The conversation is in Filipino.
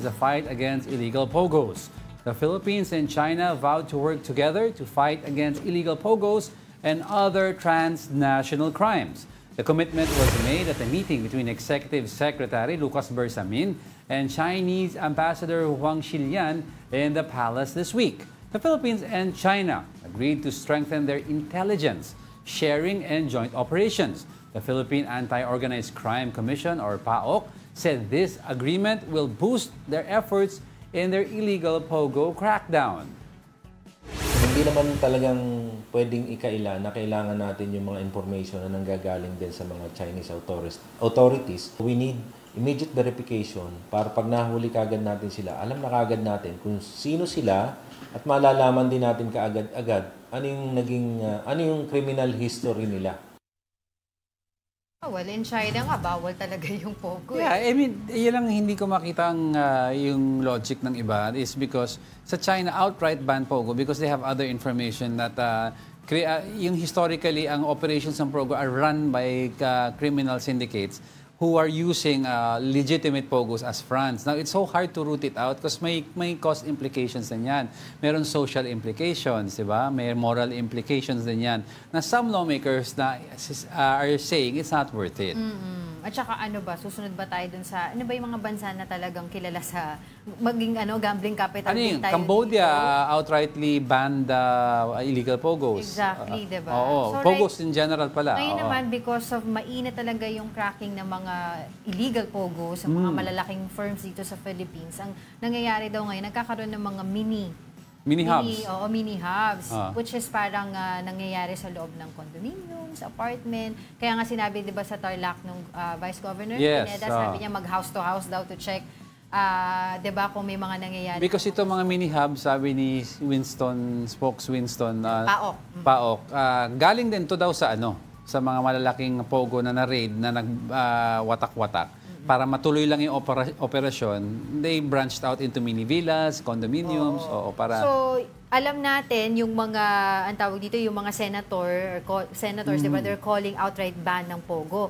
The fight against illegal pogos. The Philippines and China vowed to work together to fight against illegal pogos and other transnational crimes. The commitment was made at a meeting between Executive Secretary Lucas Bersamin and Chinese Ambassador Huang Xilian in the palace this week. The Philippines and China agreed to strengthen their intelligence, sharing, and joint operations. The Philippine Anti-Organized Crime Commission, or PAOC, said this agreement will boost their efforts in their illegal pogo crackdown. Hindi naman talagang pwedeng ikaila na kailangan natin yung mga information na nanggagaling din sa mga Chinese authorities. We need immediate verification para pag nahuli kagad natin sila, alam na kagad natin kung sino sila at malalaman din natin kaagad-agad ano yung criminal history nila. Well, in China nga, bawal talaga yung pogo. Yeah, I mean, yun lang hindi ko makita yung logic ng iba is because sa China, outright ban pogo because they have other information that yung historically, ang operations ng pogo are run by criminal syndicates who are using legitimate pogos as fronts. Now, it's so hard to root it out because may cost implications din yan. Meron social implications, di ba? May moral implications din yan. Na some lawmakers na are saying it's not worth it. At saka ano ba, susunod ba tayo dun sa, ano ba yung mga bansa na talagang kilala sa maging gambling capital? Ano yung Cambodia outrightly banned illegal pogos. Exactly, di ba? Oo, so, pogos in general pala. Ngayon naman, because of mainit talaga yung cracking ng mga illegal pogos sa mga malalaking firms dito sa Philippines, ang nangyayari daw ngayon, nagkakaroon ng mga mini hubs, which is parang nangyayari sa loob ng condominiums, apartment. Kaya nga sinabi, di ba, sa Tarlac nung Vice Governor Pineda, sabi niya mag-house to house daw to check, di ba, kung may mga nangyayari. Because ito mga mini hubs, sabi ni Winston, PAOC, galing din to daw sa sa mga malalaking pogo na na-raid na nagwatak-watak. Para matuloy lang yung operasyon, they branched out into mini villas, condominiums, para... So, alam natin yung mga, ang tawag dito, yung mga senators, di ba, they're calling outright ban ng pogo.